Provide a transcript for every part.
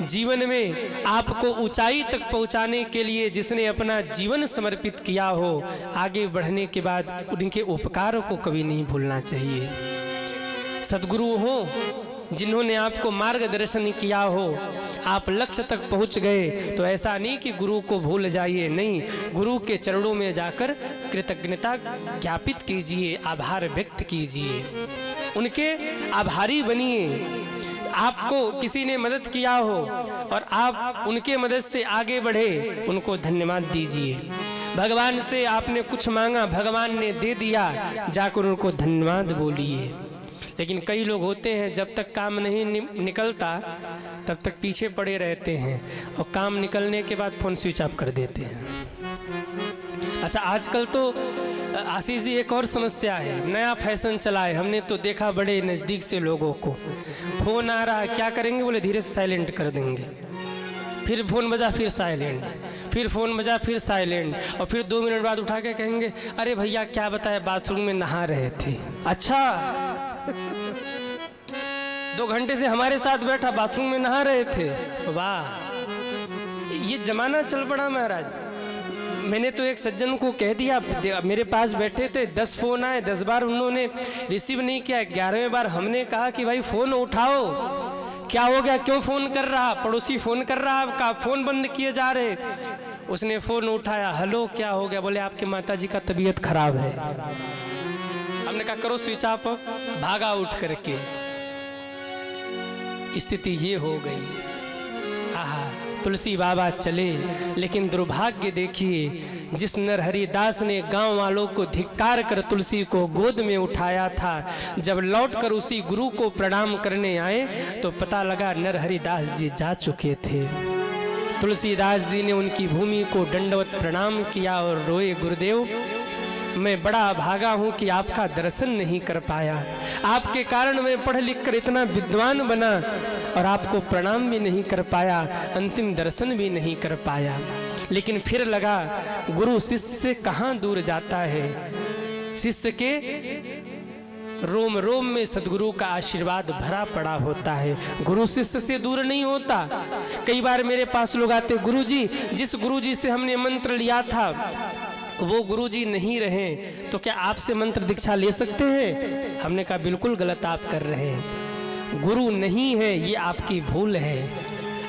जीवन में आपको ऊंचाई तक पहुंचाने के लिए जिसने अपना जीवन समर्पित किया हो, आगे बढ़ने के बाद उनके उपकारों को कभी नहीं भूलना चाहिए। सद्गुरु हो जिन्होंने आपको मार्गदर्शन किया हो, आप लक्ष्य तक पहुंच गए तो ऐसा नहीं कि गुरु को भूल जाइए, नहीं, गुरु के चरणों में जाकर कृतज्ञता ज्ञापित कीजिए, आभार व्यक्त कीजिए, उनके आभारी बनिए। आपको किसी ने मदद किया हो और आप उनके मदद से आगे बढ़े, उनको धन्यवाद दीजिए। भगवान से आपने कुछ मांगा, भगवान ने दे दिया, जाकर उनको धन्यवाद बोलिए। लेकिन कई लोग होते हैं जब तक काम नहीं निकलता तब तक पीछे पड़े रहते हैं और काम निकलने के बाद फोन स्विच ऑफ कर देते हैं। अच्छा, आजकल तो आशीष जी एक और समस्या है, नया फैशन चला है, हमने तो देखा बड़े नज़दीक से लोगों को, फोन आ रहा, क्या करेंगे, बोले धीरे से साइलेंट कर देंगे, फिर फोन बजा फिर साइलेंट, फिर फोन बजा फिर साइलेंट, और फिर 2 मिनट बाद उठा के कहेंगे अरे भैया क्या बताए बाथरूम में नहा रहे थे। अच्छा 2 घंटे से हमारे साथ बैठा बाथरूम में नहा रहे थे, वाह, ये जमाना चल पड़ा महाराज। मैंने तो एक सज्जन को कह दिया, मेरे पास बैठे थे, 10 फोन आए, 10 बार उन्होंने रिसीव नहीं किया, 11वें बार हमने कहा कि भाई फोन उठाओ, क्या हो गया, क्यों फोन कर रहा, पड़ोसी फोन कर रहा, आपका फोन बंद किए जा रहे। उसने फोन उठाया, हेलो क्या हो गया, बोले आपके माताजी का तबीयत खराब है। हमने कहा करो स्विच ऑफ, भागा उठ करके। स्थिति ये हो गई। आहा, तुलसी बाबा चले, लेकिन दुर्भाग्य देखिए, जिस नरहरिदास ने गांव वालों को धिक्कार कर तुलसी को गोद में उठाया था, जब लौटकर उसी गुरु को प्रणाम करने आए तो पता लगा नरहरिदास जी जा चुके थे। तुलसीदास जी ने उनकी भूमि को दंडवत प्रणाम किया और रोए, गुरुदेव मैं बड़ा अभागा हूँ कि आपका दर्शन नहीं कर पाया, आपके कारण मैं पढ़ लिख कर इतना विद्वान बना और आपको प्रणाम भी नहीं कर पाया, अंतिम दर्शन भी नहीं कर पाया। लेकिन फिर लगा गुरु शिष्य से कहाँ दूर जाता है, शिष्य के रोम रोम में सद्गुरु का आशीर्वाद भरा पड़ा होता है, गुरु शिष्य से दूर नहीं होता। कई बार मेरे पास लोग आते, गुरुजी जिस गुरुजी से हमने मंत्र लिया था वो गुरुजी नहीं रहे, तो क्या आपसे मंत्र दीक्षा ले सकते हैं? हमने कहा बिल्कुल गलत आप कर रहे हैं, गुरु नहीं है, ये आपकी भूल है।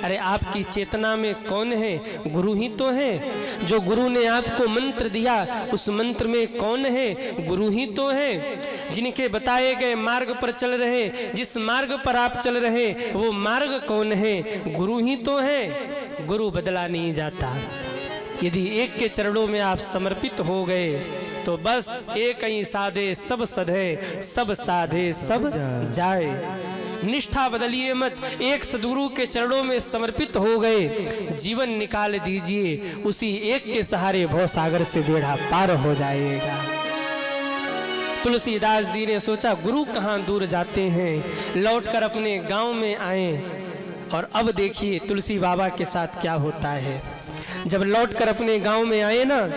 अरे आपकी चेतना में कौन है? गुरु ही तो है। जो गुरु ने आपको मंत्र दिया उस मंत्र में कौन है? गुरु ही तो है। जिनके बताए गए मार्ग पर चल रहे, जिस मार्ग पर आप चल रहे वो मार्ग कौन है? गुरु ही तो है। गुरु बदला नहीं जाता। यदि एक के चरणों में आप समर्पित हो गए तो बस एक ही साधे सब सधे, सब साधे सब जाए। निष्ठा बदलिए मत, एक सद्गुरु के चरणों में समर्पित हो गए, जीवन निकाल दीजिए, उसी एक के सहारे भवसागर से बेड़ा पार हो जाएगा। तुलसीदास जी ने सोचा गुरु कहाँ दूर जाते हैं, लौटकर अपने गांव में आए। और अब देखिए तुलसी बाबा के साथ क्या होता है। जब लौटकर अपने गांव में आए ना,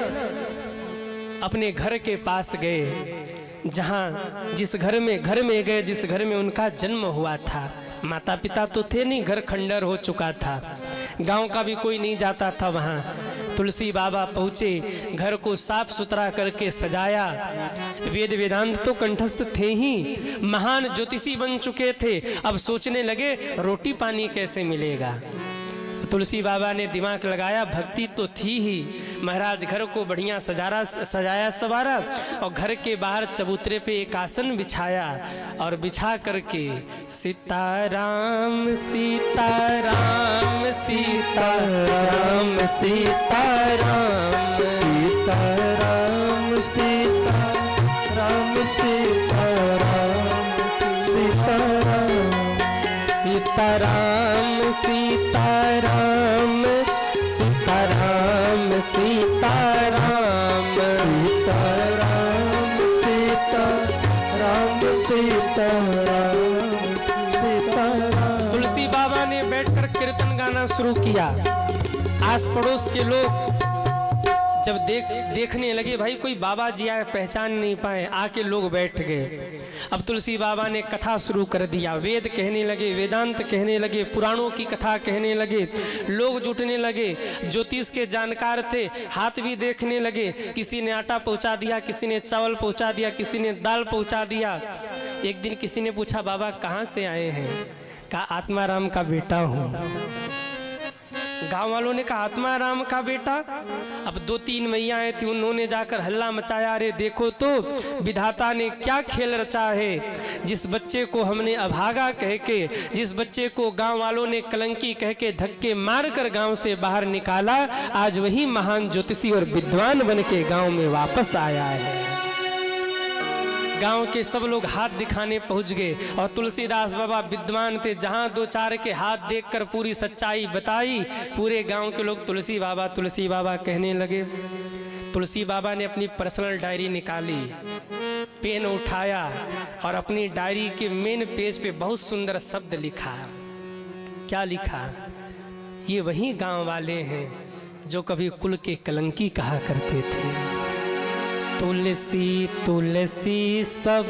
अपने घर के पास गए, जहाँ जिस घर में गए जिस घर में उनका जन्म हुआ था। माता पिता तो थे नहीं, घर खंडर हो चुका था, गांव का भी कोई नहीं जाता था वहाँ। तुलसी बाबा पहुँचे, घर को साफ सुथरा करके सजाया। वेद वेदांत तो कंठस्थ थे ही, महान ज्योतिषी बन चुके थे। अब सोचने लगे रोटी पानी कैसे मिलेगा। तुलसी बाबा ने दिमाग लगाया, भक्ति तो थी ही, महाराज घर को बढ़िया सजाया सवारा और घर के बाहर चबूतरे पे एक आसन बिछाया और बिछा करके सीताराम सीताराम सीताराम सीताराम सीताराम सीताराम सीताराम सीताराम सीताराम सीताराम सीताराम सीताराम सीताराम सीताराम। तुलसी बाबा ने बैठकर कीर्तन गाना शुरू किया। आस पड़ोस के लोग जब देखने लगे भाई कोई बाबा जी आए, पहचान नहीं पाए, आके लोग बैठ गए। अब तुलसी बाबा ने कथा शुरू कर दिया, वेद कहने लगे, वेदांत कहने लगे, पुराणों की कथा कहने लगे, लोग जुटने लगे। ज्योतिष के जानकार थे, हाथ भी देखने लगे, किसी ने आटा पहुंचा दिया, किसी ने चावल पहुंचा दिया, किसी ने दाल पहुंचा दिया। एक दिन किसी ने पूछा, बाबा कहाँ से आए हैं? कहा आत्माराम का बेटा हूँ। गांव वालों ने कहा आत्माराम का बेटा? अब 2-3 मैयाएं थी, उन्होंने जाकर हल्ला मचाया, अरे देखो तो विधाता ने क्या खेल रचा है। जिस बच्चे को हमने अभागा कह के, जिस बच्चे को गांव वालों ने कलंकी कह के धक्के मारकर गांव से बाहर निकाला, आज वही महान ज्योतिषी और विद्वान बन के गांव में वापस आया है। गांव के सब लोग हाथ दिखाने पहुंच गए और तुलसीदास बाबा विद्वान थे, जहां 2-4 के हाथ देखकर पूरी सच्चाई बताई, पूरे गांव के लोग तुलसी बाबा कहने लगे। तुलसी बाबा ने अपनी पर्सनल डायरी निकाली, पेन उठाया और अपनी डायरी के मेन पेज पे बहुत सुंदर शब्द लिखा। क्या लिखा? ये वही गांव वाले हैं जो कभी कुल के कलंकी कहा करते थे। तुलसी तुलसी सब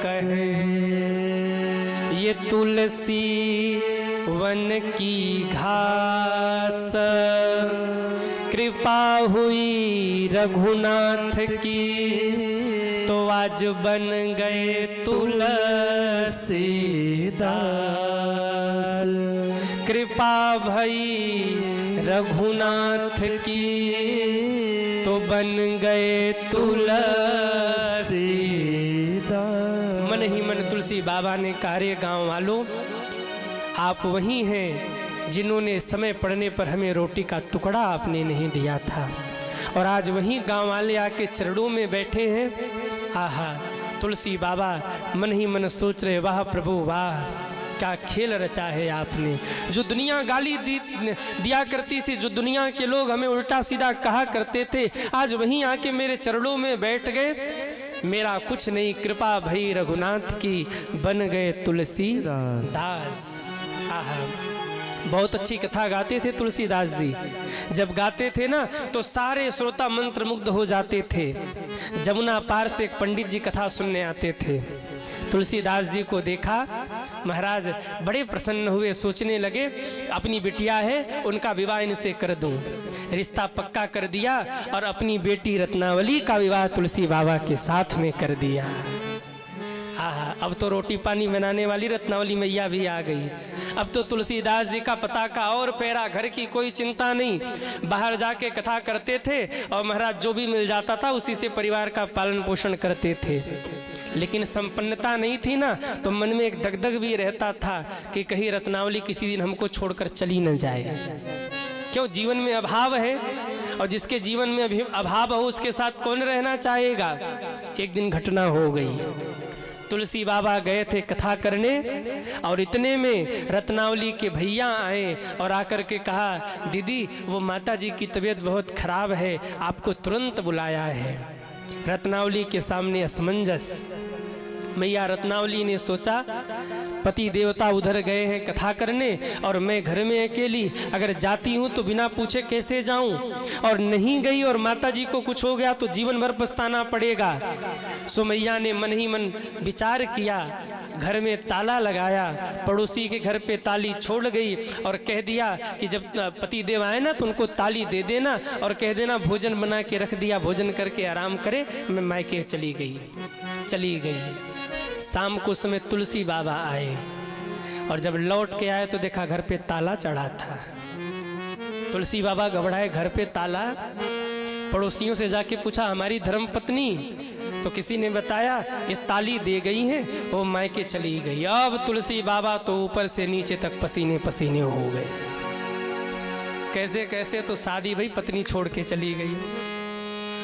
कहे, ये तुलसी वन की घास, कृपा हुई रघुनाथ की, तो आज बन गए तुलसीदास। कृपा भई रघुनाथ की, तो बन गए तुलसीदास। मन ही मन तुलसी बाबा ने कहा, रे गाँव वालों, आप वही हैं जिन्होंने समय पड़ने पर हमें रोटी का टुकड़ा आपने नहीं दिया था, और आज वही गाँव वाले आके चरणों में बैठे हैं। आहा, तुलसी बाबा मन ही मन सोच रहे, वाह प्रभु वाह, क्या खेल रचा है आपने। जो दुनिया गाली दिया करती थी, जो दुनिया के लोग हमें उल्टा सीधा कहा करते थे, आज वहीं आके मेरे चरणों में बैठ गए। मेरा कुछ नहीं, कृपा भई रघुनाथ की, बन गए तुलसीदास। आहा, बहुत अच्छी कथा गाते थे तुलसीदास जी। जब गाते थे ना तो सारे श्रोता मंत्र मुग्ध हो जाते थे। जमुना पार से एक पंडित जी कथा सुनने आते थे। तुलसीदास जी को देखा, महाराज बड़े प्रसन्न हुए, सोचने लगे अपनी बिटिया है, उनका विवाह इनसे कर दूं। रिश्ता पक्का कर दिया और अपनी बेटी रत्नावली का विवाह तुलसी बाबा के साथ में कर दिया। आहा, अब तो रोटी पानी बनाने वाली रत्नावली मैया भी आ गई। अब तो तुलसीदास जी का पताका और फेरा, घर की कोई चिंता नहीं। बाहर जाके कथा करते थे और महाराज जो भी मिल जाता था उसी से परिवार का पालन पोषण करते थे। लेकिन संपन्नता नहीं थी ना, तो मन में एक दगदग भी रहता था कि कहीं रत्नावली किसी दिन हमको छोड़कर चली न जाए। क्यों? जीवन में अभाव है, और जिसके जीवन में अभी अभाव हो उसके साथ कौन रहना चाहेगा। एक दिन घटना हो गई, तुलसी बाबा गए थे कथा करने, और इतने में रत्नावली के भैया आए और आकर के कहा, दीदी वो माता जी की तबीयत बहुत खराब है, आपको तुरंत बुलाया है। रत्नावली के सामने असमंजस। मैया रत्नावली ने सोचा, पति देवता उधर गए हैं कथा करने और मैं घर में अकेली, अगर जाती हूँ तो बिना पूछे कैसे जाऊँ, और नहीं गई और माता जी को कुछ हो गया तो जीवन भर पछताना पड़ेगा। सो मैया ने मन ही मन विचार किया, घर में ताला लगाया, पड़ोसी के घर पे ताली छोड़ गई और कह दिया कि जब पति देव आए ना तो उनको ताली दे देना और कह देना भोजन बना के रख दिया, भोजन करके आराम करे। मैं मायके चली गई। शाम को समय तुलसी बाबा आए और जब लौट के आए तो देखा घर पे ताला चढ़ा था। तुलसी बाबा घबराए, घर पे ताला। पड़ोसियों से जाके पूछा, हमारी धर्म पत्नी? तो किसी ने बताया ये ताली दे गई है, वो मायके चली गई। अब तुलसी बाबा तो ऊपर से नीचे तक पसीने पसीने हो गए। कैसे कैसे तो शादी भाई पत्नी छोड़ के चली गई।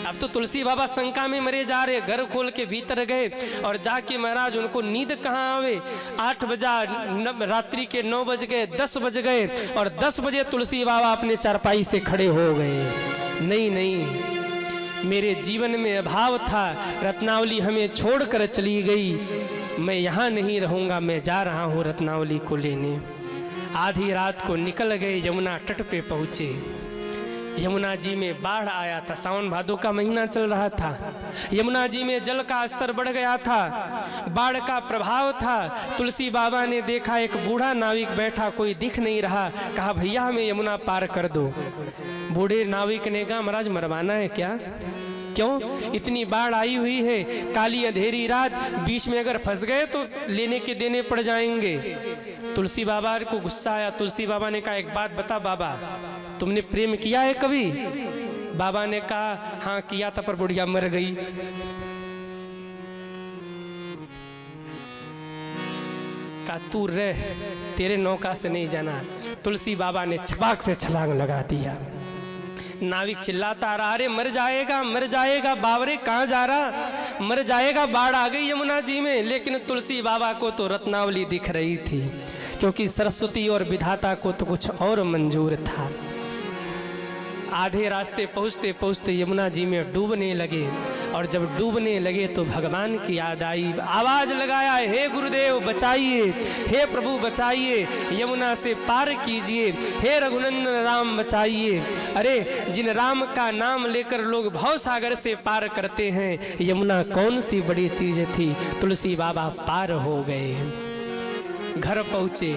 अब तो तुलसी बाबा शंका में मरे जा रहे। घर खोल के भीतर गए और जाके महाराज उनको नींद कहाँ आवे। 8 बजा, रात्रि के 9 बज गए, 10 बज गए और 10 बजे तुलसी बाबा अपने चारपाई से खड़े हो गए। नहीं, मेरे जीवन में अभाव था, रत्नावली हमें छोड़कर चली गई, मैं यहाँ नहीं रहूँगा, मैं जा रहा हूँ रत्नावली को लेने। आधी रात को निकल गए, यमुना तट पे पहुँचे। यमुना जी में बाढ़ आया था, सावन भादो का महीना चल रहा था। यमुना जी में जल का स्तर बढ़ गया था, बाढ़ का प्रभाव था। तुलसी बाबा ने देखा एक बूढ़ा नाविक बैठा, कोई दिख नहीं रहा। कहा भैया हमें यमुना पार कर दो। बूढ़े नाविक ने कहा महाराज मरवाना है क्या? क्यों? इतनी बाढ़ आई हुई है, काली अंधेरी रात, बीच में अगर फंस गए तो लेने के देने पड़ जाएंगे। तुलसी बाबा को गुस्सा आया। तुलसी बाबा ने कहा एक बात बता बाबा, तुमने प्रेम किया है कभी? बाबा ने कहा हाँ किया था, पर बुढ़िया मर गई। कहा तू रह, तेरे नौका से नहीं जाना। तुलसी बाबा ने छपाक से छलांग लगा दिया। नाविक चिल्लाता रहा, अरे मर जाएगा मर जाएगा। बावरे कहाँ जा रहा? मर जाएगा, बाढ़ आ गई यमुना जी में। लेकिन तुलसी बाबा को तो रत्नावली दिख रही थी, क्योंकि सरस्वती और विधाता को तो कुछ और मंजूर था। आधे रास्ते पहुँचते पहुँचते यमुना जी में डूबने लगे, और जब डूबने लगे तो भगवान की याद आई। आवाज लगाया, हे गुरुदेव बचाइए, हे प्रभु बचाइए, यमुना से पार कीजिए, हे रघुनंदन राम बचाइए। अरे जिन राम का नाम लेकर लोग भवसागर से पार करते हैं, यमुना कौन सी बड़ी चीज थी? तुलसी बाबा पार हो गए। घर पहुँचे,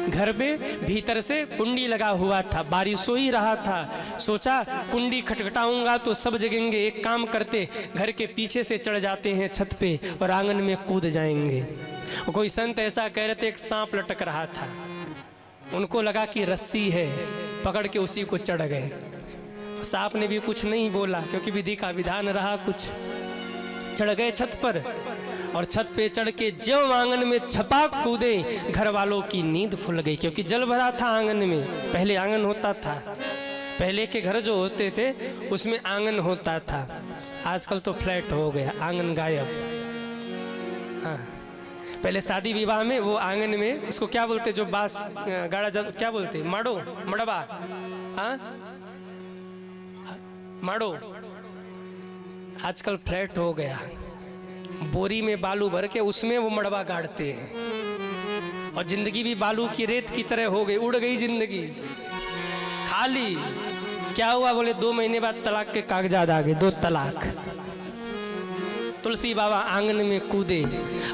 घर में भीतर से कुंडी लगा हुआ था, बारिश हो ही रहा था। सोचा कुंडी खटखटाऊंगा तो सब जगेंगे। एक काम करते, घर के पीछे से चढ़ जाते हैं छत पे और आंगन में कूद जाएंगे। कोई संत ऐसा कह रहे थे, एक सांप लटक रहा था, उनको लगा कि रस्सी है, पकड़ के उसी को चढ़ गए। सांप ने भी कुछ नहीं बोला, क्योंकि विधि का विधान रहा कुछ। चढ़ गए छत पर, और छत पे चढ़ के जो आंगन में छपाक कूदे, घर वालों की नींद खुल गई। क्योंकि जल भरा था आंगन में, पहले आंगन होता था, पहले के घर जो होते थे उसमें आंगन होता था। आजकल तो फ्लैट हो गया, आंगन गायब। हाँ, पहले शादी विवाह में वो आंगन में, उसको क्या बोलते, जो बांस गाड़ा जब क्या बोलते, माड़ो, मड़बा। हाँ माड़ो। आजकल फ्लैट हो गया, बोरी में बालू भर के उसमें वो मड़बा गाड़ते हैं, और जिंदगी भी बालू की रेत की तरह हो गई, उड़ गई जिंदगी खाली। क्या हुआ? बोले 2 महीने बाद तलाक के कागजात आ गए, 2 तलाक। तुलसी बाबा आंगन में कूदे,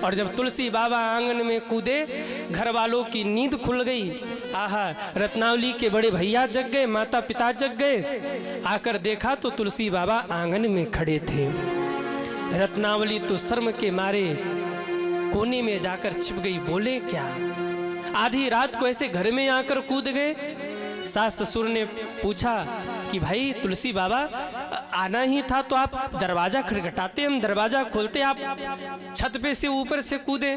और जब तुलसी बाबा आंगन में कूदे, घर वालों की नींद खुल गई। आहा, रत्नावली के बड़े भैया जग गए, माता पिता जग गए। आकर देखा तो तुलसी बाबा आंगन में खड़े थे। रत्नावली तो शर्म के मारे कोने में जाकर छिप गई। बोले क्या? आधी रात को ऐसे घर में आकर कूद गए। सास ससुर ने पूछा कि भाई तुलसी बाबा आना ही था तो आप दरवाजा खटखटाते, हम दरवाजा खोलते, आप छत पे से ऊपर से कूदे।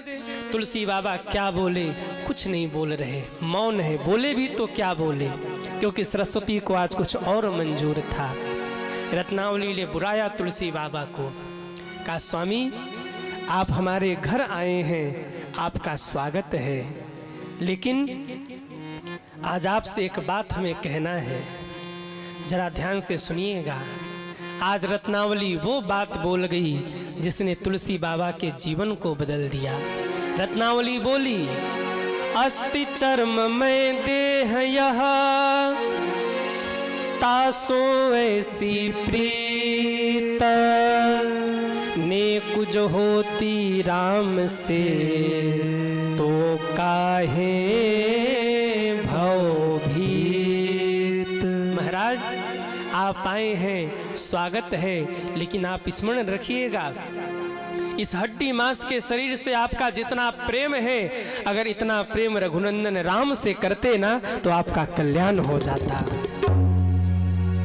तुलसी बाबा क्या बोले? कुछ नहीं बोल रहे, मौन है। बोले भी तो क्या बोले, क्योंकि सरस्वती को आज कुछ और मंजूर था। रत्नावली ने बुलाया तुलसी बाबा को, कहा स्वामी आप हमारे घर आए हैं, आपका स्वागत है, लेकिन आज आपसे एक बात हमें कहना है, जरा ध्यान से सुनिएगा। आज रत्नावली वो बात बोल गई जिसने तुलसी बाबा के जीवन को बदल दिया। रत्नावली बोली, अस्ति चर्म में देह यह, तासो ऐसी प्रीत, ने कुछ होती राम से, तो काहे भव भीत। महाराज आप आए हैं, स्वागत है, लेकिन आप स्मरण रखिएगा, इस हड्डी मांस के शरीर से आपका जितना प्रेम है, अगर इतना प्रेम रघुनंदन राम से करते ना तो आपका कल्याण हो जाता।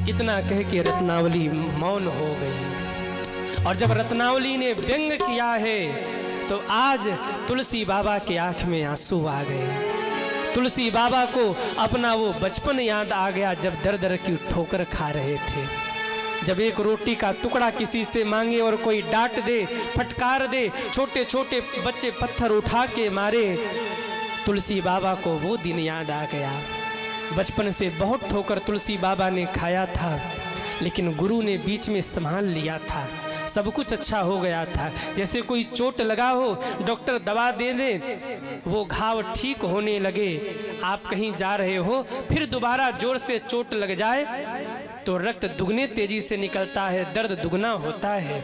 इतना कह के रत्नावली मौन हो गई। और जब रत्नावली ने व्यंग किया है तो आज तुलसी बाबा के आंख में आंसू आ गए। तुलसी बाबा को अपना वो बचपन याद आ गया, जब दर दर की ठोकर खा रहे थे, जब एक रोटी का टुकड़ा किसी से मांगे और कोई डांट दे, फटकार दे, छोटे छोटे बच्चे पत्थर उठा के मारे। तुलसी बाबा को वो दिन याद आ गया। बचपन से बहुत ठोकर तुलसी बाबा ने खाया था, लेकिन गुरु ने बीच में संभाल लिया था। सब कुछ अच्छा हो गया था। जैसे कोई चोट लगा हो, डॉक्टर दवा दे दे, वो घाव ठीक होने लगे। आप कहीं जा रहे हो, फिर दोबारा जोर से चोट लग जाए तो रक्त दुगने तेजी से निकलता है, दर्द दुगना होता है।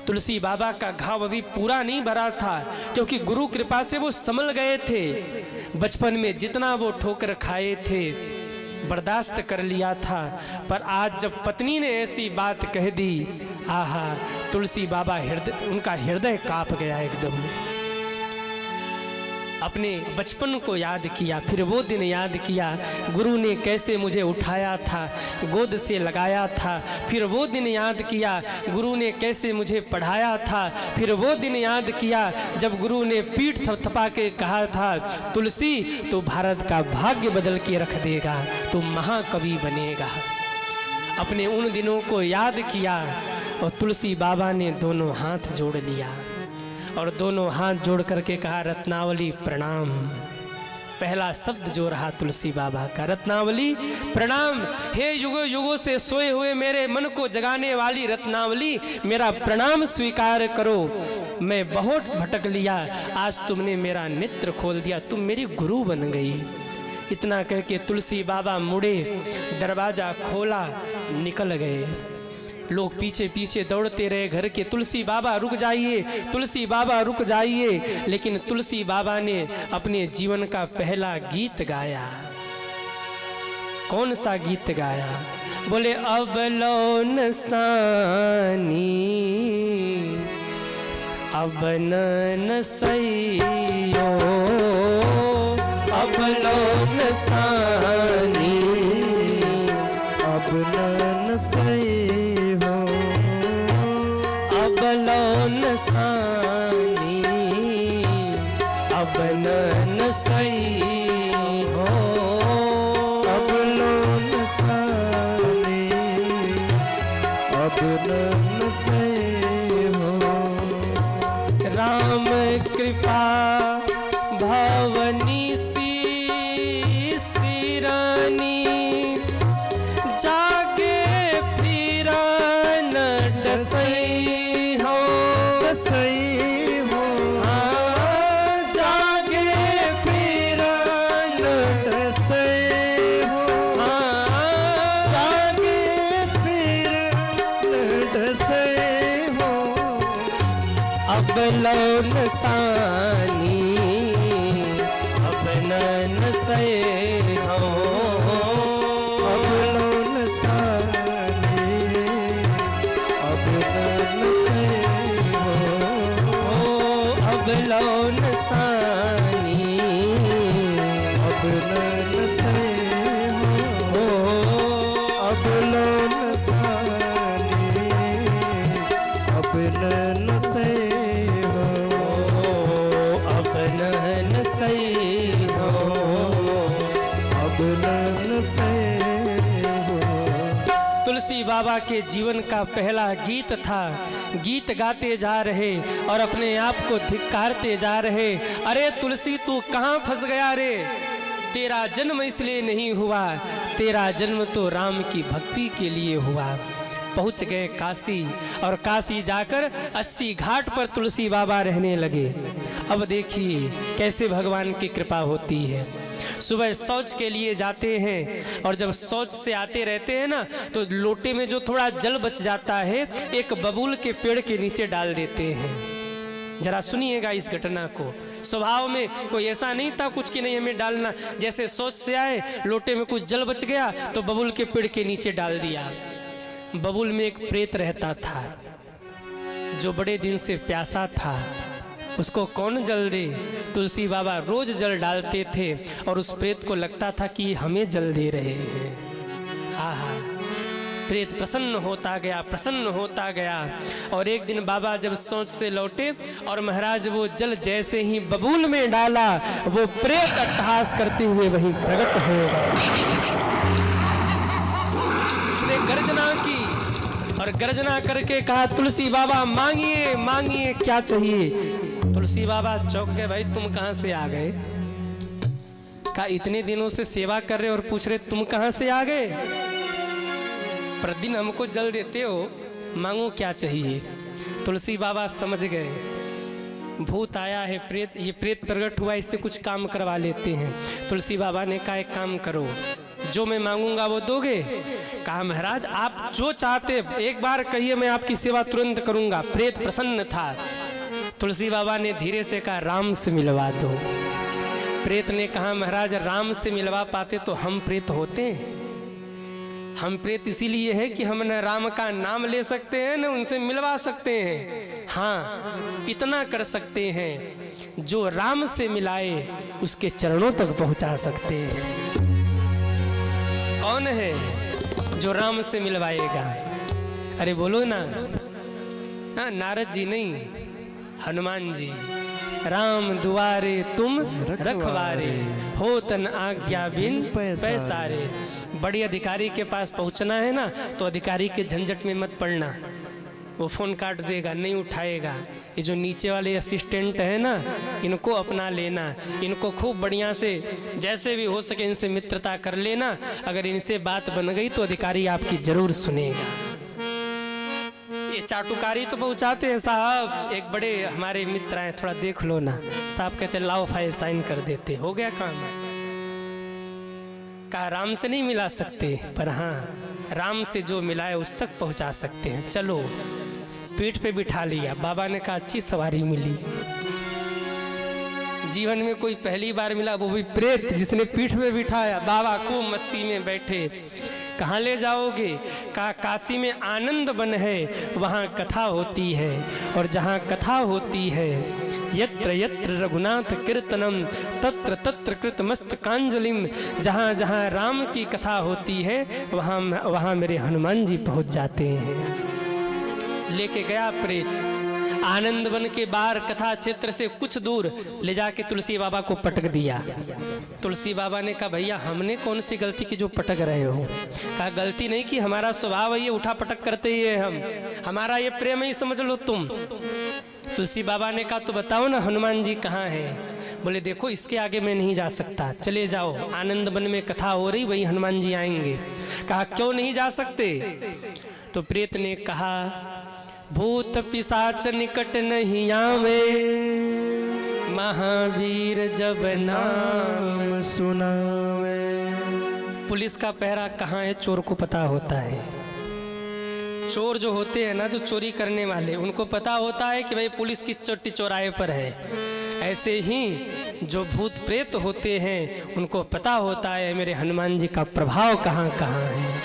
तुलसी बाबा का घाव अभी पूरा नहीं भरा था, क्योंकि गुरु कृपा से वो संभल गए थे। बचपन में जितना वो ठोकर खाए थे बर्दाश्त कर लिया था, पर आज जब पत्नी ने ऐसी बात कह दी, आहा, तुलसी बाबा उनका हृदय कांप गया एकदम। अपने बचपन को याद किया, फिर वो दिन याद किया, गुरु ने कैसे मुझे उठाया था, गोद से लगाया था। फिर वो दिन याद किया, गुरु ने कैसे मुझे पढ़ाया था। फिर वो दिन याद किया जब गुरु ने पीठ थपथपा के कहा था, तुलसी तू भारत का भाग्य बदल के रख देगा, तू महाकवि बनेगा। अपने उन दिनों को याद किया और तुलसी बाबा ने दोनों हाथ जोड़ लिया और दोनों हाथ जोड़ करके कहा, रत्नावली प्रणाम। पहला शब्द जो रहा तुलसी बाबा का, रत्नावली प्रणाम। हे युगों युगों से सोए हुए मेरे मन को जगाने वाली रत्नावली, मेरा प्रणाम स्वीकार करो। मैं बहुत भटक लिया, आज तुमने मेरा नेत्र खोल दिया, तुम मेरी गुरु बन गई। इतना कह के तुलसी बाबा मुड़े, दरवाजा खोला, निकल गए। लोग पीछे पीछे दौड़ते रहे घर के, तुलसी बाबा रुक जाइए, तुलसी बाबा रुक जाइए। लेकिन तुलसी बाबा ने अपने जीवन का पहला गीत गाया। कौन सा गीत गाया? बोले, अब लो न सानी अब न सैयो, अब लो न सानी अब न सैयो, अब लो न सानी अब न सैयो, अब लो न सानी अब न सैयो। राम कृपा भवनी सी सिरानी, जागे फिरा न डसई हो, डसई हो, जागे फिरा न डसई हो, जागे फिर न डसई हो। अब लो न सानी अब न सै हो, अब लो न सानी अब न सैयो, अब लो न सानी अब न सैयो, अब लो न सानी अब न सैयो, अब न सही हो। अब न सैयो। तुलसी बाबा के जीवन का पहला गीत था। गीत गाते जा रहे और अपने आप को धिक्कारते जा रहे। अरे तुलसी तू कहाँ फंस गया रे, तेरा जन्म इसलिए नहीं हुआ, तेरा जन्म तो राम की भक्ति के लिए हुआ। पहुंच गए काशी और काशी जाकर 80 घाट पर तुलसी बाबा रहने लगे। अब देखिए कैसे भगवान की कृपा होती है। सुबह शौच के लिए जाते हैं और जब शौच से आते रहते हैं ना, तो लोटे में जो थोड़ा जल बच जाता है एक बबूल के पेड़ के नीचे डाल देते हैं। जरा सुनिएगा इस घटना को। स्वभाव में कोई ऐसा नहीं था कुछ कि नहीं हमें डालना, जैसे शौच से आए लोटे में कुछ जल बच गया तो बबूल के पेड़ के नीचे डाल दिया। बबूल में एक प्रेत रहता था जो बड़े दिन से प्यासा था, उसको कौन जल दे। तुलसी बाबा रोज जल डालते थे और उस प्रेत को लगता था कि हमें जल दे रहे हैं। आहा, प्रेत प्रसन्न होता गया, प्रसन्न होता गया। और एक दिन बाबा जब शौच से लौटे और महाराज वो जल जैसे ही बबूल में डाला, वो प्रेत अट्टहास करते हुए वहीं प्रकट हो गया। उसने गर्जना की और गर्जना करके कहा, तुलसी बाबा मांगिए मांगिए क्या चाहिए। तुलसी बाबा चौंक गए, भाई तुम कहां से आ गए। कहा, इतने दिनों से सेवा कर रहे और पूछ रहे तुम कहां से आ गए। प्रतिदिन हमको जल देते हो, मांगो क्या चाहिए। तुलसी बाबा समझ गए भूत आया है, प्रेत, ये प्रेत प्रकट हुआ, इससे कुछ काम करवा लेते हैं। तुलसी बाबा ने कहा एक काम करो, जो मैं मांगूंगा वो दोगे? कहा महाराज आप जो चाहते एक बार कहिए, मैं आपकी सेवा तुरंत करूंगा। प्रेत प्रसन्न था। तुलसी बाबा ने धीरे से कहा राम से मिलवा दो। प्रेत ने कहा महाराज राम से मिलवा पाते तो हम प्रेत होते? हम प्रेत इसीलिए है कि हम न राम का नाम ले सकते हैं न उनसे मिलवा सकते हैं। हाँ इतना कर सकते हैं, जो राम से मिलाए उसके चरणों तक पहुंचा सकते हैं। कौन है जो राम से मिलवाएगा? अरे बोलो ना। हाँ नारद जी नहीं, हनुमान जी। राम दुआरे तुम रखवारे, हो तन आज्ञा बिन पैसारे। बड़ी अधिकारी के पास पहुंचना है ना, तो अधिकारी के झंझट में मत पड़ना, वो फोन काट देगा, नहीं उठाएगा। ये जो नीचे वाले असिस्टेंट है ना, इनको अपना लेना, इनको खूब बढ़िया से जैसे भी हो सके इनसे मित्रता कर लेना। अगर इनसे बात बन गई तो अधिकारी आपकी जरूर सुनेगा। ये चाटुकारी तो पहुंचाते हैं साहब। एक बड़े हमारे मित्र हैं, थोड़ा देख लो ना। साहब कहते लाओ फाइल साइन कर देते, हो गया काम। कहा राम से नहीं मिला सकते, पर हाँ राम से जो मिलाए उस तक पहुंचा सकते हैं। चलो पीठ पे बिठा लिया। बाबा ने कहा अच्छी सवारी मिली। जीवन में कोई पहली बार मिला, वो भी प्रेत जिसने पीठ पे बिठाया। बाबा खूब मस्ती में बैठे। कहाँ ले जाओगे? कहा काशी में आनंद वन है, वहाँ कथा होती है, और जहाँ कथा होती है यत्र यत्र रघुनाथ कीर्तनम तत्र तत्र कृतमस्तकांजलिम। जहाँ जहाँ राम की कथा होती है वहाँ वहाँ मेरे हनुमान जी पहुँच जाते हैं। लेके गया प्रेत। आनंद वन के बाहर कथा क्षेत्र से कुछ दूर ले जाके तुलसी बाबा को पटक दिया। तुलसी बाबा ने कहा भैया हमने कौन सी गलती की जो पटक रहे हो? कहा गलती नहीं की, हमारा स्वभाव है ये उठा पटक करते ही है, हमारा ये प्रेम ही समझ लो तुम। तुलसी बाबा ने कहा तो बताओ ना हनुमान जी कहाँ हैं? बोले देखो इसके आगे मैं नहीं जा सकता, चले जाओ, आनंद वन में कथा हो रही, वही हनुमान जी आएंगे। कहा क्यों नहीं जा सकते? तो प्रेत ने कहा भूत पिशाच निकट नहीं आवे, महावीर जब नाम सुनावे। पुलिस का पहरा कहाँ है चोर को पता होता है। चोर जो होते हैं ना, जो चोरी करने वाले, उनको पता होता है कि भाई पुलिस किस चोटी चौराहे पर है। ऐसे ही जो भूत प्रेत होते हैं उनको पता होता है मेरे हनुमान जी का प्रभाव कहाँ कहाँ है।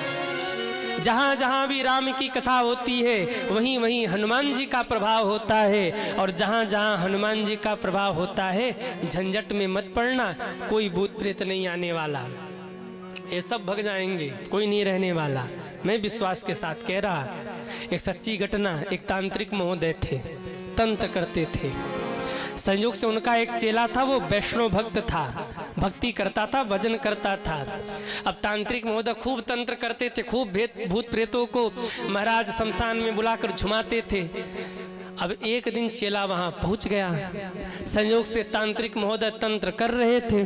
जहाँ जहाँ भी राम की कथा होती है वहीं वहीं हनुमान जी का प्रभाव होता है। और जहाँ जहाँ हनुमान जी का प्रभाव होता है झंझट में मत पड़ना, कोई भूत प्रेत नहीं आने वाला, ये सब भग जाएंगे, कोई नहीं रहने वाला। मैं विश्वास के साथ कह रहा, एक सच्ची घटना। एक तांत्रिक महोदय थे, तंत्र करते थे। संयोग से उनका एक चेला था, वो वैष्णव भक्त था, भक्ति करता था, भजन करता था। अब तांत्रिक महोदय खूब तंत्र करते थे, खूब भूत प्रेतों को महाराज शमशान में बुलाकर झुमाते थे। अब एक दिन चेला वहां पहुंच गया। संयोग से तांत्रिक महोदय तंत्र कर रहे थे,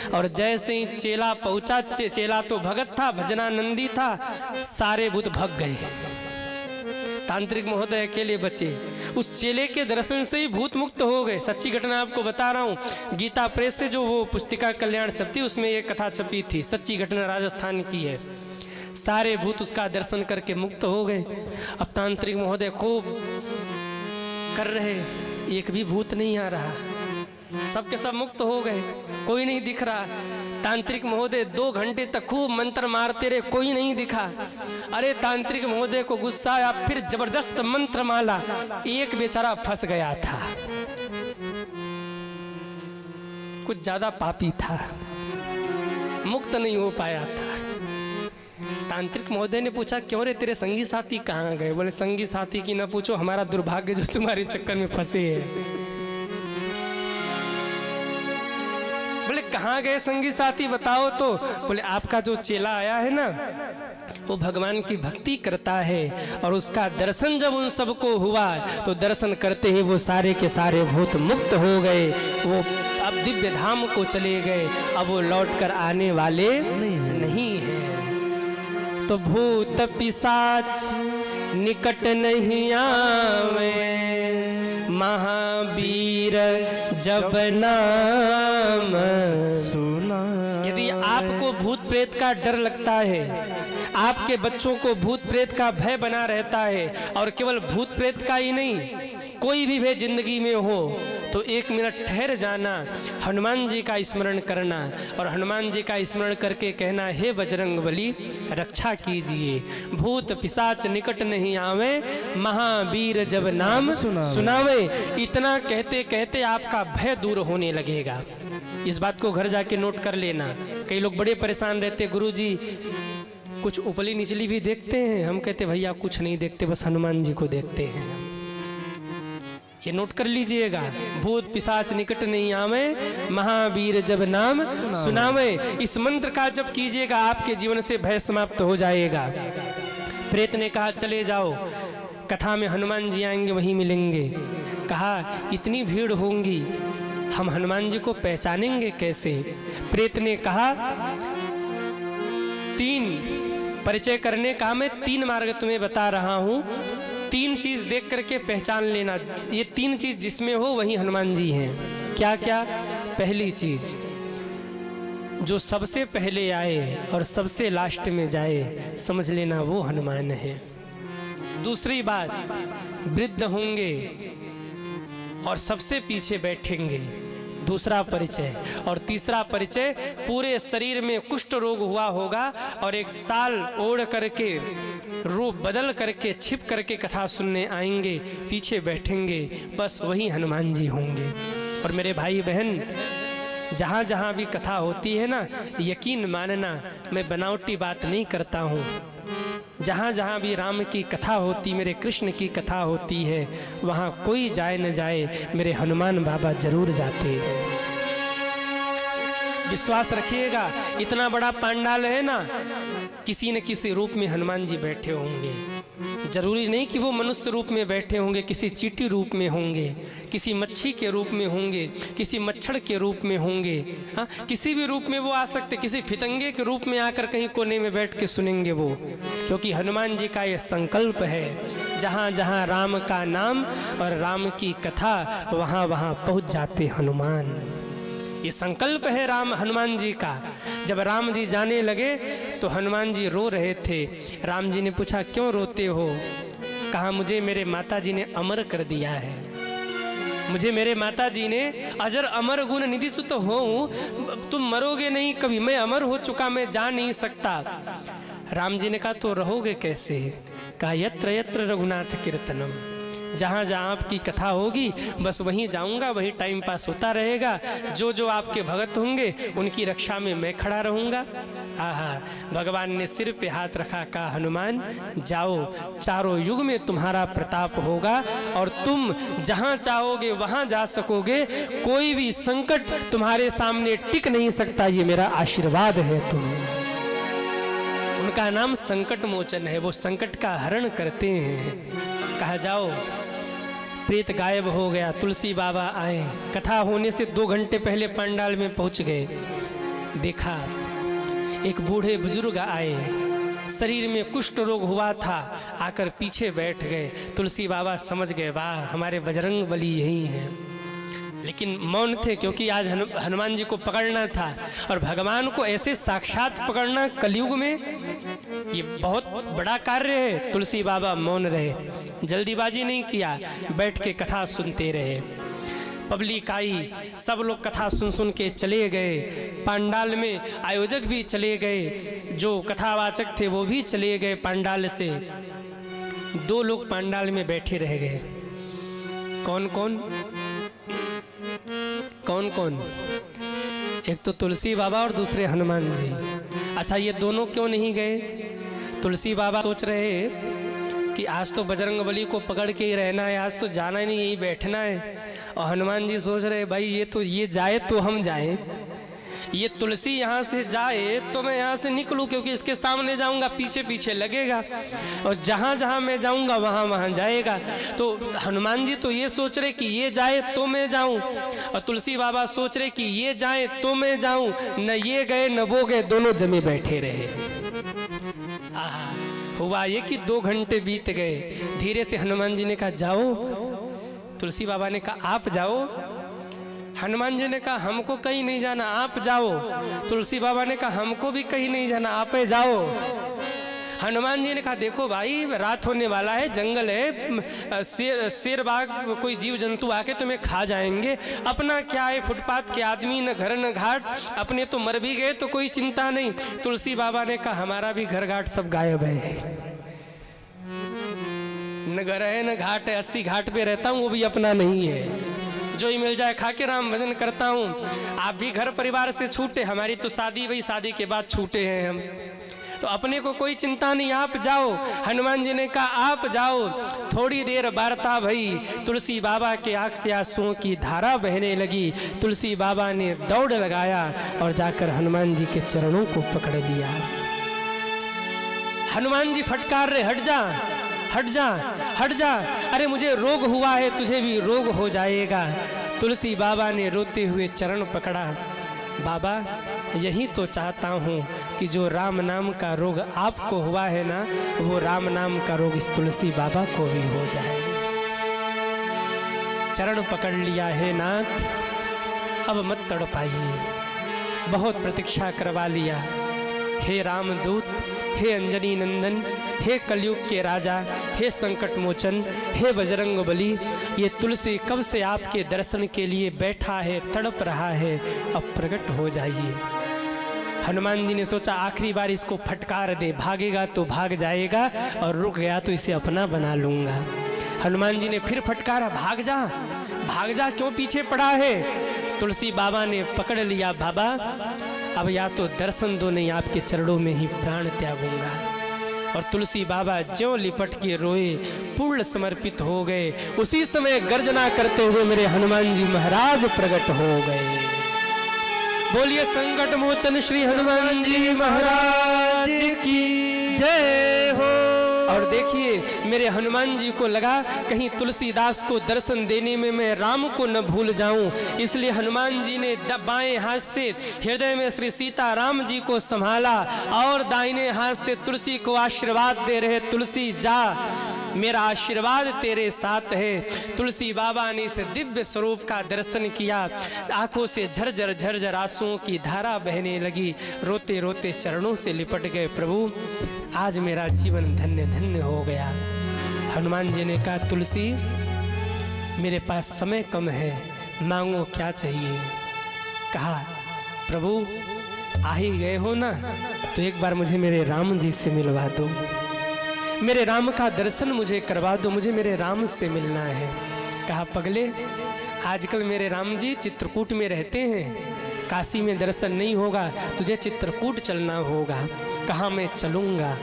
और जैसे ही चेला पहुंचा, चेला तो भगत था, भजनानंदी था, सारे भूत भग गए। तांत्रिक महोदय अकेले बचे। उस चेले के दर्शन से ही भूत मुक्त हो गए। सच्ची घटना आपको बता रहा हूँ। गीता प्रेस से जो वो पुस्तिका कल्याण छपती, उसमें ये कथा छपी थी, सच्ची घटना राजस्थान की है। सारे भूत उसका दर्शन करके मुक्त हो गए। अब तांत्रिक महोदय खूब कर रहे, एक भी भूत नहीं आ रहा, सबके सब मुक्त हो गए, कोई नहीं दिख रहा। तांत्रिक महोदय 2 घंटे तक खूब मंत्र मारते रहे, कोई नहीं दिखा। अरे तांत्रिक महोदय को गुस्सा आया, फिर जबरदस्त मंत्र माला। एक बेचारा फंस गया था, कुछ ज्यादा पापी था, मुक्त नहीं हो पाया था। तांत्रिक महोदय ने पूछा क्यों रे तेरे संगी साथी कहाँ गए? बोले संगी साथी की ना पूछो, हमारा दुर्भाग्य जो तुम्हारे चक्कर में फंसे है। बोले कहाँ गए संगी साथी बताओ तो? बोले आपका जो चेला आया है ना, वो भगवान की भक्ति करता है, और उसका दर्शन जब उन सबको हुआ तो दर्शन करते ही वो सारे के सारे भूत मुक्त हो गए। वो अब दिव्य धाम को चले गए, अब वो लौट कर आने वाले नहीं है। तो भूत पिशाच निकट नहीं आवे, महावीर जब नाम सुना। यदि आपको भूत प्रेत का डर लगता है, आपके बच्चों को भूत प्रेत का भय बना रहता है, और केवल भूत प्रेत का ही नहीं, कोई भी भय जिंदगी में हो, तो 1 मिनट ठहर जाना, हनुमान जी का स्मरण करना, और हनुमान जी का स्मरण करके कहना, हे बजरंग बली रक्षा कीजिए, भूत पिशाच निकट नहीं आवे, महावीर जब नाम सुनावे। इतना कहते कहते आपका भय दूर होने लगेगा। इस बात को घर जाके नोट कर लेना। कई लोग बड़े परेशान रहते, गुरुजी कुछ ऊपरी निचली भी देखते हैं। हम कहते भैया कुछ नहीं देखते, बस हनुमान जी को देखते हैं। ये नोट कर लीजिएगा, भूत पिशाच निकट नहीं आवे, महावीर जब नाम सुनावे। इस मंत्र का जप कीजिएगा, आपके जीवन से भय समाप्त हो जाएगा। प्रेत ने कहा चले जाओ, कथा में हनुमान जी आएंगे वहीं मिलेंगे। कहा इतनी भीड़ होंगी, हम हनुमान जी को पहचानेंगे कैसे? प्रेत ने कहा 3 परिचय करने का मैं 3 मार्ग तुम्हें बता रहा हूं, 3 चीज देख करके पहचान लेना। ये 3 चीज जिसमें हो वही हनुमान जी हैं। क्या क्या? पहली चीज, जो सबसे पहले आए और सबसे लास्ट में जाए, समझ लेना वो हनुमान है। दूसरी बात, वृद्ध होंगे और सबसे पीछे बैठेंगे, दूसरा परिचय। और तीसरा परिचय, पूरे शरीर में कुष्ठ रोग हुआ होगा और एक साल ओढ़ करके, रूप बदल करके, छिप करके कथा सुनने आएंगे, पीछे बैठेंगे, बस वही हनुमान जी होंगे। और मेरे भाई बहन, जहाँ जहाँ भी कथा होती है ना, यकीन मानना मैं बनावटी बात नहीं करता हूँ। जहाँ जहाँ भी राम की कथा होती, मेरे कृष्ण की कथा होती है, वहाँ कोई जाए न जाए, मेरे हनुमान बाबा जरूर जाते हैं। विश्वास रखिएगा, इतना बड़ा पंडाल है ना, किसी न किसी रूप में हनुमान जी बैठे होंगे। जरूरी नहीं कि वो मनुष्य रूप में बैठे होंगे, किसी चींटी रूप में होंगे, किसी मच्छी के रूप में होंगे, किसी मच्छर के रूप में होंगे, हाँ किसी भी रूप में वो आ सकते, किसी फितंगे के रूप में आकर कहीं कोने में बैठ के सुनेंगे वो। क्योंकि हनुमान जी का ये संकल्प है, जहाँ जहाँ राम का नाम और राम की कथा, वहाँ वहाँ पहुँच जाते हनुमान। ये संकल्प है राम हनुमान जी का। जब राम जी जाने लगे तो हनुमान जी रो रहे थे। राम जी ने पूछा क्यों रोते हो? कहा मुझे मेरे माता जी ने अमर कर दिया है, मुझे मेरे माता जी ने अजर अमर गुण निधि सुत हो, तुम मरोगे नहीं कभी, मैं अमर हो चुका, मैं जा नहीं सकता। राम जी ने कहा तो रहोगे कैसे? कहा यत्र यत्र रघुनाथ कीर्तनम, जहाँ जहाँ आपकी कथा होगी बस वहीं जाऊंगा, वहीं टाइम पास होता रहेगा। जो जो आपके भगत होंगे उनकी रक्षा में मैं खड़ा रहूंगा। आहा, भगवान ने सिर पे हाथ रखा, कहा हनुमान जाओ, चारों युग में तुम्हारा प्रताप होगा और तुम जहाँ चाहोगे वहाँ जा सकोगे, कोई भी संकट तुम्हारे सामने टिक नहीं सकता। ये मेरा आशीर्वाद है तुम्हें। उनका नाम संकट मोचन है, वो संकट का हरण करते हैं। कहा जाओ। प्रेत गायब हो गया, तुलसी बाबा आए, कथा होने से 2 घंटे पहले पंडाल में पहुंच गए। देखा एक बूढ़े बुजुर्ग आए, शरीर में कुष्ठ रोग हुआ था, आकर पीछे बैठ गए। तुलसी बाबा समझ गए वाह हमारे बजरंग बली यही हैं। लेकिन मौन थे, क्योंकि आज हनुमान जी को पकड़ना था, और भगवान को ऐसे साक्षात पकड़ना कलयुग में ये बहुत बड़ा कार्य है। तुलसी बाबा मौन रहे, जल्दीबाजी नहीं किया, बैठ के कथा सुनते रहे। पब्लिक आई, सब लोग कथा सुन सुन के चले गए। पंडाल में आयोजक भी चले गए, जो कथावाचक थे वो भी चले गए पंडाल से। 2 लोग पंडाल में बैठे रह गए। कौन कौन? कौन कौन? एक तो तुलसी बाबा और दूसरे हनुमान जी। अच्छा, ये दोनों क्यों नहीं गए? तुलसी बाबा सोच रहे कि आज तो बजरंगबली को पकड़ के ही रहना है, आज तो जाना ही नहीं, यही बैठना है। और हनुमान जी सोच रहे भाई ये जाए तो हम जाएं, ये तुलसी यहाँ से जाए तो मैं यहाँ से निकलूँ, क्योंकि इसके सामने जाऊँगा पीछे पीछे लगेगा, और जहाँ जहाँ मैं जाऊँगा वहाँ वहाँ जाएगा। तो हनुमान जी तो ये सोच रहे कि ये जाए तो मैं जाऊँ, और तुलसी बाबा सोच रहे कि ये जाए तो मैं जाऊँ। न ये गए न वो गए, दोनों जमे बैठे रहे। आहा, हुआ ये कि 2 घंटे बीत गए। धीरे से हनुमान जी ने कहा जाओ। तुलसी बाबा ने कहा आप जाओ। हनुमान जी ने कहा हमको कहीं नहीं जाना, आप जाओ। तुलसी बाबा ने कहा हमको भी कहीं नहीं जाना, आप जाओ। हनुमान जी ने कहा देखो भाई रात होने वाला है, जंगल है, शेर बाघ कोई जीव जंतु आके तुम्हें खा जाएंगे। अपना क्या है, फुटपाथ के आदमी, न घर न घाट, अपने तो मर भी गए तो कोई चिंता नहीं। तुलसी बाबा ने कहा हमारा भी घर घाट सब गायब है, न घर है न घाट है। 80 घाट पे रहता हूँ वो भी अपना नहीं है, जो ही मिल जाए खा के राम भजन करता हूँ। आप भी घर परिवार से छूटे, हमारी तो शादी भाई, शादी के बाद छूटे हैं हम, तो अपने को कोई चिंता नहीं, आप जाओ। हनुमान जी ने कहा आप जाओ। थोड़ी देर वार्ता भई, तुलसी बाबा के आंख से आंसुओं की धारा बहने लगी। तुलसी बाबा ने दौड़ लगाया और जाकर हनुमान जी के चरणों को पकड़ लिया। हनुमान जी फटकार रहे हट जा हट जा हट जा, अरे मुझे रोग हुआ है, तुझे भी रोग हो जाएगा। तुलसी बाबा ने रोते हुए चरण पकड़ा। बाबा यही तो चाहता हूँ कि जो राम नाम का रोग आपको हुआ है ना, वो राम नाम का रोग इस तुलसी बाबा को भी हो जाए। चरण पकड़ लिया है नाथ, अब मत तड़पाइए, बहुत प्रतीक्षा करवा लिया। हे रामदूत, हे अंजनी नंदन, हे कलयुग के राजा, हे संकट मोचन, हे बजरंग बली, ये तुलसी कब से आपके दर्शन के लिए बैठा है, तड़प रहा है, अब प्रकट हो जाइए। हनुमान जी ने सोचा आखिरी बार इसको फटकार दे, भागेगा तो भाग जाएगा और रुक गया तो इसे अपना बना लूंगा। हनुमान जी ने फिर फटकारा, भाग जा, क्यों पीछे पड़ा है। तुलसी बाबा ने पकड़ लिया, बाबा अब या तो दर्शन दो, नहीं आपके चरणों में ही प्राण त्यागूंगा। और तुलसी बाबा ज्यों लिपट के रोए, पूर्ण समर्पित हो गए। उसी समय गर्जना करते हुए मेरे हनुमान जी महाराज प्रकट हो गए। बोलिए संकट मोचन श्री हनुमान जी महाराज की जय हो। और देखिए मेरे हनुमान जी को लगा कहीं तुलसीदास को दर्शन देने में मैं राम को न भूल जाऊं, इसलिए हनुमान जी ने बाएं हाथ से हृदय में श्री सीता राम जी को संभाला और दाहिने हाथ से तुलसी को आशीर्वाद दे रहे, तुलसी जा मेरा आशीर्वाद तेरे साथ है। तुलसी बाबा ने इस दिव्य स्वरूप का दर्शन किया, आंखों से झरझर झरझर आंसुओं की धारा बहने लगी, रोते रोते चरणों से लिपट गए, प्रभु आज मेरा जीवन धन्य धन्य हो गया। हनुमान जी ने कहा तुलसी मेरे पास समय कम है, मांगो क्या चाहिए। कहा प्रभु आ ही गए हो ना, तो एक बार मुझे मेरे राम जी से मिलवा दो, मेरे राम का दर्शन मुझे करवा दो, मुझे मेरे राम से मिलना है। कहा पगले आजकल मेरे राम जी चित्रकूट में रहते हैं, काशी में दर्शन नहीं होगा, तुझे चित्रकूट चलना होगा। कहा मैं चलूँगा,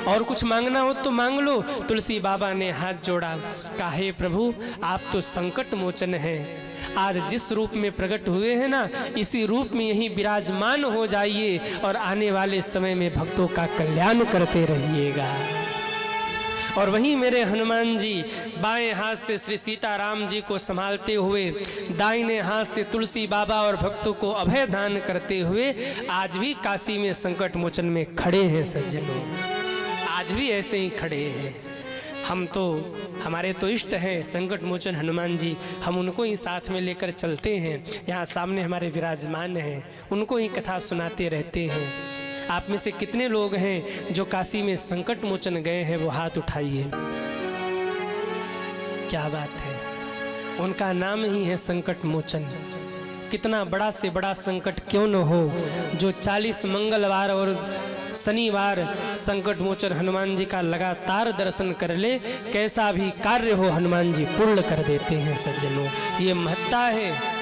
और कुछ मांगना हो तो मांग लो। तुलसी बाबा ने हाथ जोड़ा, कहा हे प्रभु आप तो संकट मोचन हैं, आज जिस रूप में प्रकट हुए हैं ना, इसी रूप में यहीं विराजमान हो जाइए और आने वाले समय में भक्तों का कल्याण करते रहिएगा। और वहीं मेरे हनुमान जी बाएं हाथ से श्री सीताराम जी को संभालते हुए, दाहिने हाथ से तुलसी बाबा और भक्तों को अभय दान करते हुए आज भी काशी में संकट मोचन में खड़े हैं सज्जनों, आज भी ऐसे ही खड़े हैं। हम तो हमारे तो इष्ट हैं संकट मोचन हनुमान जी, हम उनको ही साथ में लेकर चलते हैं। यहाँ सामने हमारे विराजमान हैं, उनको ही कथा सुनाते रहते हैं। आप में से कितने लोग हैं जो काशी में संकट मोचन गए हैं, वो हाथ उठाइए। क्या बात है, उनका नाम ही है संकट मोचन। कितना बड़ा से बड़ा संकट क्यों न हो, जो 40 मंगलवार और शनिवार संकट मोचन हनुमान जी का लगातार दर्शन कर ले, कैसा भी कार्य हो हनुमान जी पूर्ण कर देते हैं सज्जनों। ये महत्ता है,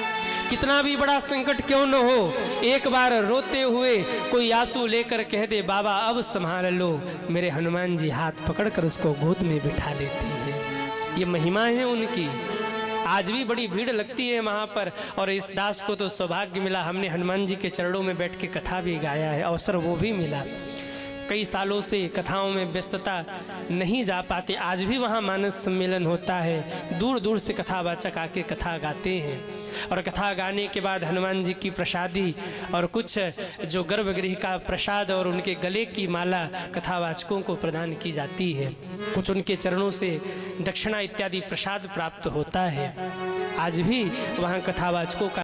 कितना भी बड़ा संकट क्यों न हो, एक बार रोते हुए कोई आंसू लेकर कह दे बाबा अब संभाल लो, मेरे हनुमान जी हाथ पकड़कर उसको गोद में बिठा लेते हैं। ये महिमा है उनकी। आज भी बड़ी भीड़ लगती है वहाँ पर, और इस दास को तो सौभाग्य मिला, हमने हनुमान जी के चरणों में बैठ के कथा भी गाया है, अवसर वो भी मिला। कई सालों से कथाओं में व्यस्तता नहीं जा पाते, आज भी वहाँ मानस सम्मेलन होता है, दूर दूर से कथावाचक आके कथा गाते हैं। और कथा गाने के बाद हनुमान जी की प्रसादी और कुछ जो गर्भगृह का प्रसाद और उनके गले की माला कथावाचकों को प्रदान की जाती है। कुछ उनके चरणों से दक्षिणा इत्यादि प्रसाद प्राप्त होता है। आज भी वहाँ कथावाचकों का